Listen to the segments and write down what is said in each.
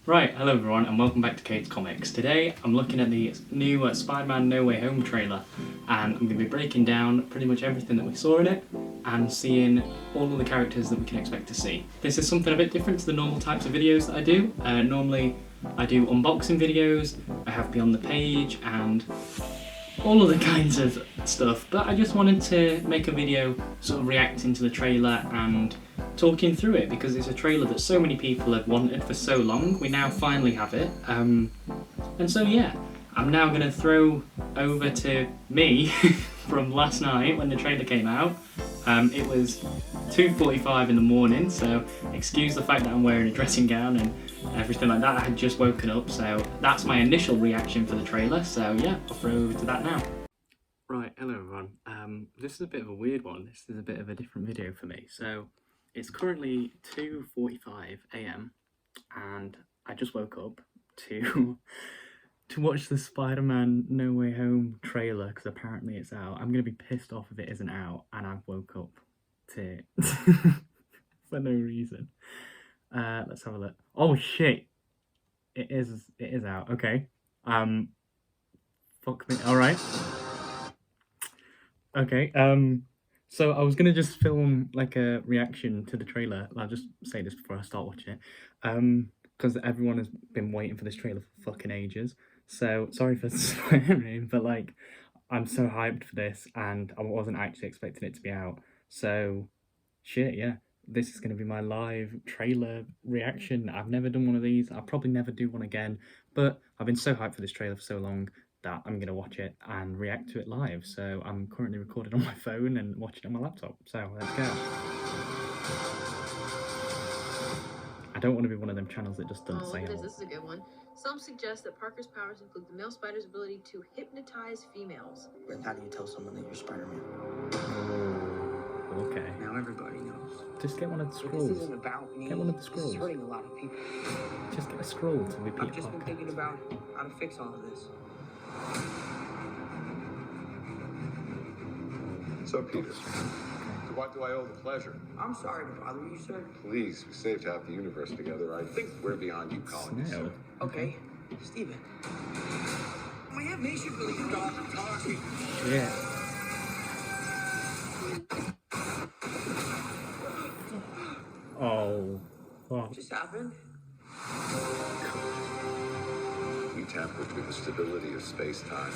Right, hello everyone and welcome back to Kate's Comics. Today I'm looking at the new Spider-Man No Way Home trailer and I'm going to be breaking down pretty much everything that we saw in it and seeing all of the characters that we can expect to see. This is something a bit different to the normal types of videos that I do. Normally I do unboxing videos, I have Beyond the Page and all of the kinds of stuff, but I just wanted to make a video sort of reacting to the trailer and talking through it because it's a trailer that so many people have wanted for so long. We now finally have it, and so yeah, I'm now going to throw over to me from last night when the trailer came out. It was 2:45 in the morning, so excuse the fact that I'm wearing a dressing gown and everything like that. I had just woken up, so that's my initial reaction for the trailer, so yeah, I'll throw over to that now. Right, hello everyone. This is a bit of a weird one. This is a bit of a different video for me. So it's currently 2:45 AM and I just woke up to watch the Spider-Man No Way Home trailer because apparently it's out. I'm gonna be pissed off if it isn't out and I've woke up to for no reason. Let's have a look. Oh shit! It is out. Okay. Fuck me. All right. Okay. So I was gonna just film like a reaction to the trailer. I'll just say this before I start watching it. Because everyone has been waiting for this trailer for fucking ages. So sorry for swearing, but like I'm so hyped for this and I wasn't actually expecting it to be out. So shit, yeah. This is going to be my live trailer reaction. I've never done one of these. I'll probably never do one again. But I've been so hyped for this trailer for so long that I'm going to watch it and react to it live. So I'm currently recording on my phone and watching it on my laptop. So let's go. I don't want to be one of them channels that just doesn't say This is a good one. Some suggest that Parker's powers include the male spider's ability to hypnotize females. Then how do you tell someone that you're Spider-Man? Oh, okay. Now everybody knows. Just get one of the scrolls. This isn't about me. Get one of the scrolls. This is hurting a lot of people. Just get a scroll to repeat. I've just been thinking about how to fix all of this. So, Peter, to what do I owe the pleasure? I'm sorry to bother you, sir. Please, we saved half the universe together. I think we're beyond you calling me sir. Okay, Steven. My animation really stop talking. Yeah. Oh. What just happened? You tampered with the stability of space-time.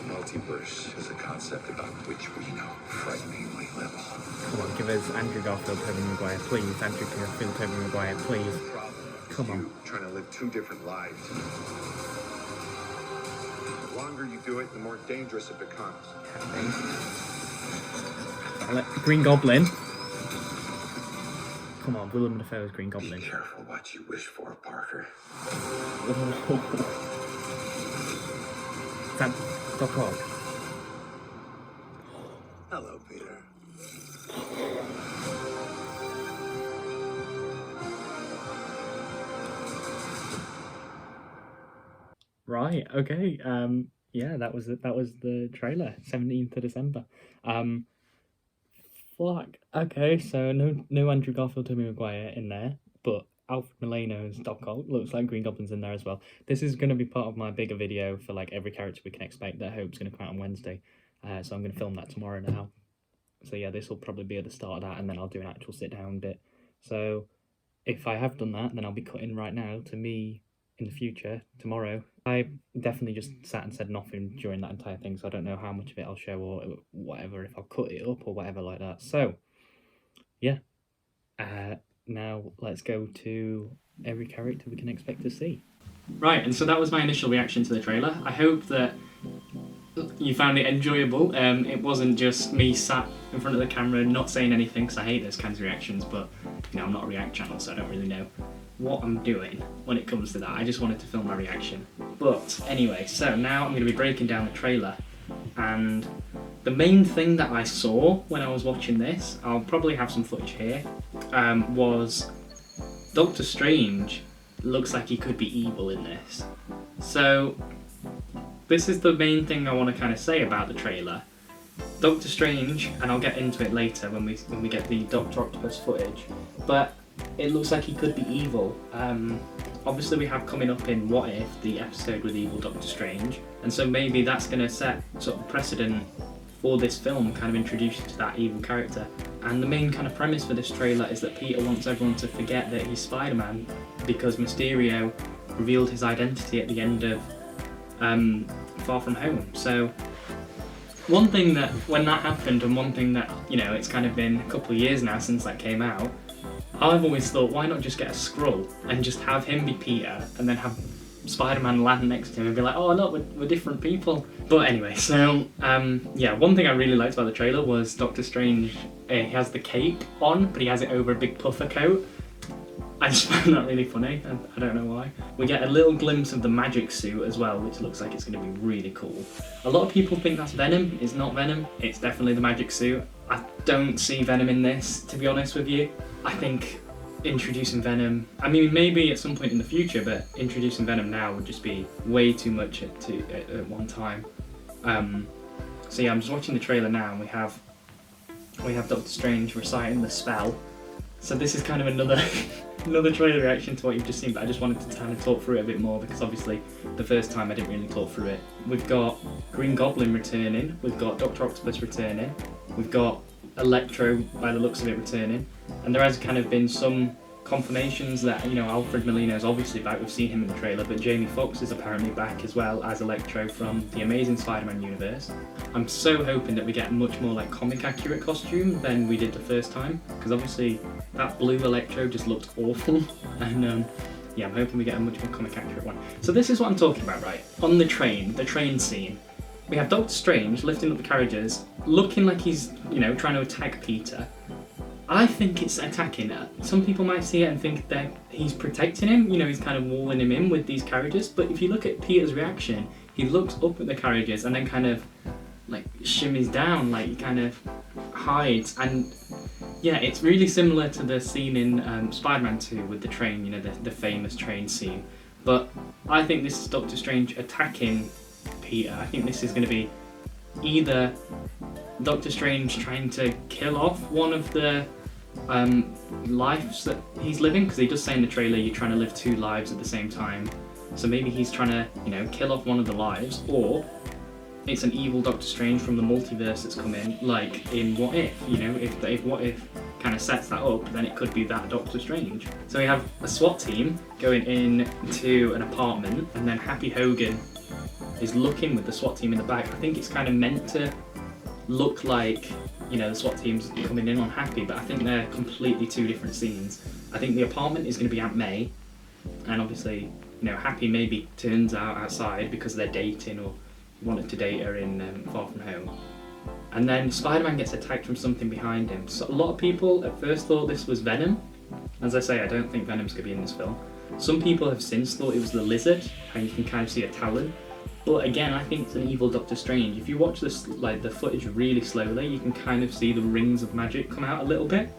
Multiverse is a concept about which we know frighteningly little. Come on, give us Andrew Garfield, Tobey Maguire, please. Andrew Garfield, Tobey Maguire, please. Come on. Trying to live two different lives. The longer you do it, the more dangerous it becomes. Green Goblin. Come on, Willem Dafoe's Green Goblin. Be careful what you wish for, Parker. Is that Doc Ock? Hello, Peter. Right, okay. Yeah, that was the trailer, 17th of December. Fuck. Okay, so no Andrew Garfield, Tobey Maguire in there, but Alfred Molina's Doc Ock looks like Green Goblin's in there as well. This is going to be part of my bigger video for like every character we can expect that I hope is going to come out on Wednesday. So I'm going to film that tomorrow now. So yeah, this will probably be at the start of that, and then I'll do an actual sit-down bit. So if I have done that, then I'll be cutting right now to me in the future, tomorrow. I definitely just sat and said nothing during that entire thing, so I don't know how much of it I'll show or whatever, if I'll cut it up or whatever like that. So, yeah. Now let's go to every character we can expect to see. Right, and so that was my initial reaction to the trailer. I hope that you found it enjoyable. It wasn't just me sat in front of the camera not saying anything, because I hate those kinds of reactions, but you know, I'm not a React channel, so I don't really know what I'm doing when it comes to that. I just wanted to film my reaction. But anyway, so now I'm going to be breaking down the trailer, and the main thing that I saw when I was watching this, I'll probably have some footage here, was Doctor Strange looks like he could be evil in this. So this is the main thing I want to kind of say about the trailer. Doctor Strange, and I'll get into it later when we get the Doctor Octopus footage, but it looks like he could be evil. Obviously we have coming up in What If, the episode with evil Doctor Strange, and so maybe that's going to set sort of precedent for this film, kind of introduce you to that evil character. And the main kind of premise for this trailer is that Peter wants everyone to forget that he's Spider-Man because Mysterio revealed his identity at the end of Far From Home. So one thing that, when that happened, and one thing that, you know, it's kind of been a couple of years now since that came out, I've always thought, why not just get a Skrull and just have him be Peter and then have Spider-Man land next to him and be like, oh look, we're different people. But anyway, so yeah, one thing I really liked about the trailer was Doctor Strange, he has the cape on, but he has it over a big puffer coat. I just found that really funny, and I don't know why. We get a little glimpse of the magic suit as well, which looks like it's going to be really cool. A lot of people think that's Venom. It's not Venom, it's definitely the magic suit. I don't see Venom in this, to be honest with you. I think introducing Venom, I mean maybe at some point in the future, but introducing Venom now would just be way too much at one time. So yeah, I'm just watching the trailer now, and we have Doctor Strange reciting the spell. So this is kind of another trailer reaction to what you've just seen, but I just wanted to kind of talk through it a bit more because obviously the first time I didn't really talk through it. We've got Green Goblin returning, we've got Dr. Octopus returning, we've got Electro, by the looks of it, returning, and there has kind of been some confirmations that, you know, Alfred Molina's obviously back, we've seen him in the trailer, but Jamie Foxx is apparently back as well as Electro from the Amazing Spider-Man universe. I'm so hoping that we get a much more like comic accurate costume than we did the first time, because obviously that blue Electro just looked awful, and yeah, I'm hoping we get a much more comic accurate one. So this is what I'm talking about, right? On the train scene, we have Doctor Strange lifting up the carriages, looking like he's, you know, trying to attack Peter. I think it's attacking her. Some people might see it and think that he's protecting him, you know, he's kind of walling him in with these carriages, but if you look at Peter's reaction, he looks up at the carriages and then kind of like shimmies down, like he kind of hides, and yeah, it's really similar to the scene in Spider-Man 2 with the train, you know, the famous train scene. But I think this is Doctor Strange attacking Peter. I think this is going to be either Doctor Strange trying to kill off one of the lives that he's living, because he does say in the trailer you're trying to live two lives at the same time. So maybe he's trying to, you know, kill off one of the lives, or it's an evil Doctor Strange from the multiverse that's come in, like in What If, you know, if What If kind of sets that up, then it could be that Doctor Strange. So we have a SWAT team going into an apartment, and then Happy Hogan is looking with the SWAT team in the back. I think it's kind of meant to look like, you know, the SWAT team's coming in on Happy, but I think they're completely two different scenes. I think the apartment is going to be Aunt May, and obviously, you know, Happy maybe turns out outside because they're dating, or wanted to date her in Far From Home. And then Spider-Man gets attacked from something behind him. So a lot of people at first thought this was Venom. As I say, I don't think Venom's going to be in this film. Some people have since thought it was the Lizard, and you can kind of see a talon. But again, I think it's an evil Doctor Strange. If you watch this, like the footage really slowly, you can kind of see the rings of magic come out a little bit.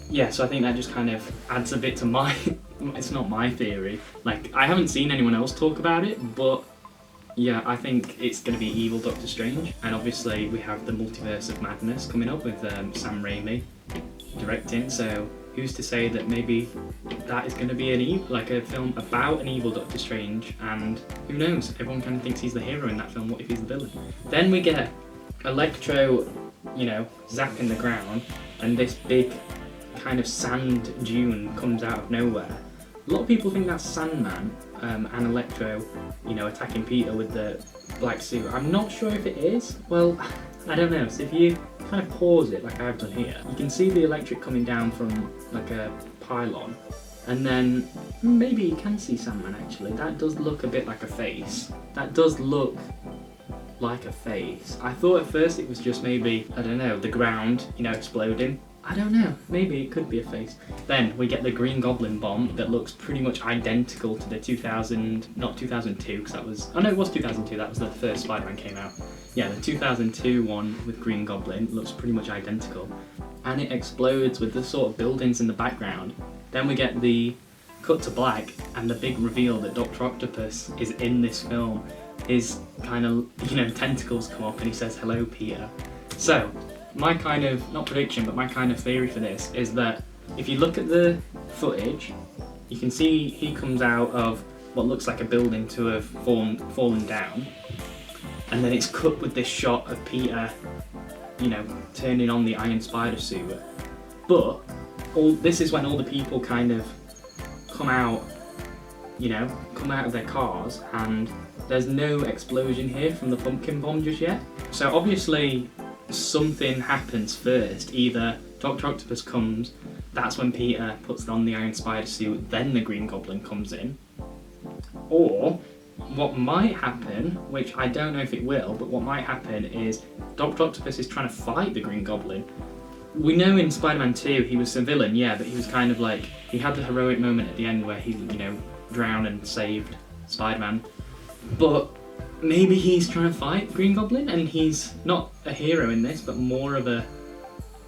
Yeah, so I think that just kind of adds a bit to my, it's not my theory. Like, I haven't seen anyone else talk about it, but yeah, I think it's going to be evil Doctor Strange. And obviously we have the Multiverse of Madness coming up with Sam Raimi directing, so who's to say that maybe that is going to be a film about an evil Doctor Strange, and who knows, everyone kind of thinks he's the hero in that film, what if he's the villain? Then we get Electro, you know, zapping the ground, and this big kind of sand dune comes out of nowhere. A lot of people think that's Sandman, and Electro, you know, attacking Peter with the black suit. I'm not sure if it is. Well, I don't know. So if you kind of pause it like I've done here, you can see the electric coming down from like a pylon, and then maybe you can see Sandman actually. That does look a bit like a face. That does look like a face. I thought at first it was just maybe, I don't know, the ground, you know, exploding. I don't know, maybe it could be a face. Then we get the Green Goblin bomb that looks pretty much identical to the 2002, because that was, oh no, it was 2002, that was the first Spider-Man came out. Yeah, the 2002 one with Green Goblin looks pretty much identical. And it explodes with the sort of buildings in the background. Then we get the cut to black and the big reveal that Dr. Octopus is in this film. His kind of, you know, tentacles come up and he says, "Hello, Peter." So, my kind of, not prediction, but my kind of theory for this is that if you look at the footage, you can see he comes out of what looks like a building to have fallen down, and then it's cut with this shot of Peter, you know, turning on the Iron Spider suit. But this is when all the people kind of come out, you know, come out of their cars, and there's no explosion here from the pumpkin bomb just yet. So obviously something happens first. Either Dr. Octopus comes, that's when Peter puts on the Iron Spider suit, then the Green Goblin comes in. Or what might happen, which I don't know if it will, but what might happen is Dr. Octopus is trying to fight the Green Goblin. We know in Spider-Man 2 he was a villain, yeah, but he was kind of like, he had the heroic moment at the end where he, you know, drowned and saved Spider-Man. But maybe he's trying to fight Green Goblin, and he's not a hero in this, but more of a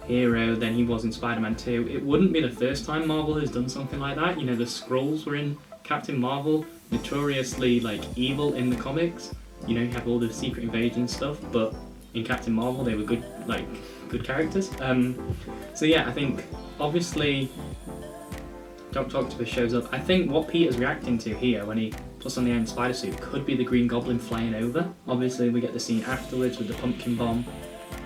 hero than he was in Spider-Man 2. It wouldn't be the first time Marvel has done something like that. You know, the Skrulls were in Captain Marvel, notoriously like evil in the comics. You know, you have all the Secret Invasion stuff, but in Captain Marvel they were good, like good characters. So yeah, I think obviously Dr. Octopus shows up. I think what Peter's reacting to here when he puts on the Iron Spider suit could be the Green Goblin flying over. Obviously we get the scene afterwards with the pumpkin bomb.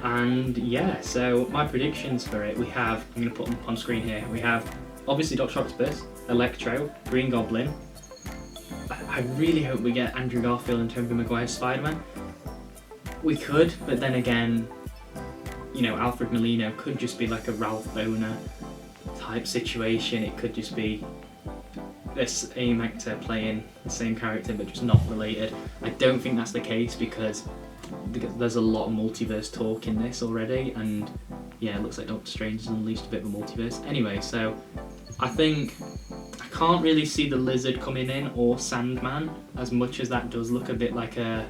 And yeah, so my predictions for it, we have, I'm going to put them on screen here, we have obviously Dr. Octopus, Electro, Green Goblin. I really hope we get Andrew Garfield and Tobey Maguire's Spider-Man. We could, but then again, you know, Alfred Molina could just be like a Ralph Boner type situation. It could just be the same actor playing the same character but just not related. I don't think that's the case because there's a lot of multiverse talk in this already, and yeah, it looks like Doctor Strange has unleashed a bit of a multiverse. Anyway, so I think I can't really see the Lizard coming in or Sandman, as much as that does look a bit like a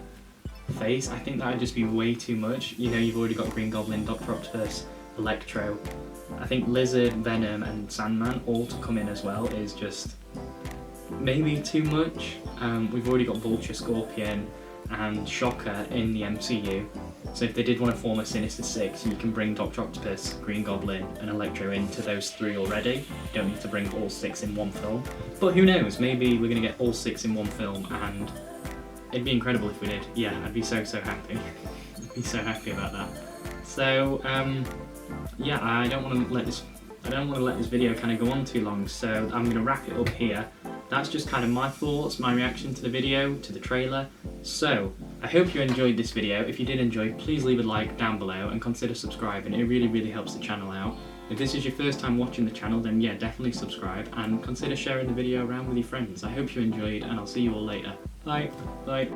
face. I think that would just be way too much. You know, you've already got Green Goblin, Dr. Octopus, Electro. I think Lizard, Venom and Sandman all to come in as well is just maybe too much. We've already got Vulture, Scorpion and Shocker in the MCU, so if they did want to form a Sinister Six, you can bring Dr. Octopus, Green Goblin and Electro into those three already. You don't need to bring all six in one film, but who knows, maybe we're going to get all six in one film, and it'd be incredible if we did. Yeah, I'd be so happy. I'd be so happy about that. So yeah, I don't want to let this video kind of go on too long, so I'm going to wrap it up here. That's just kind of my thoughts, my reaction to the video, to the trailer. So, I hope you enjoyed this video. If you did enjoy, please leave a like down below and consider subscribing. It really helps the channel out. If this is your first time watching the channel, then yeah, definitely subscribe and consider sharing the video around with your friends. I hope you enjoyed, and I'll see you all later. Bye. Bye.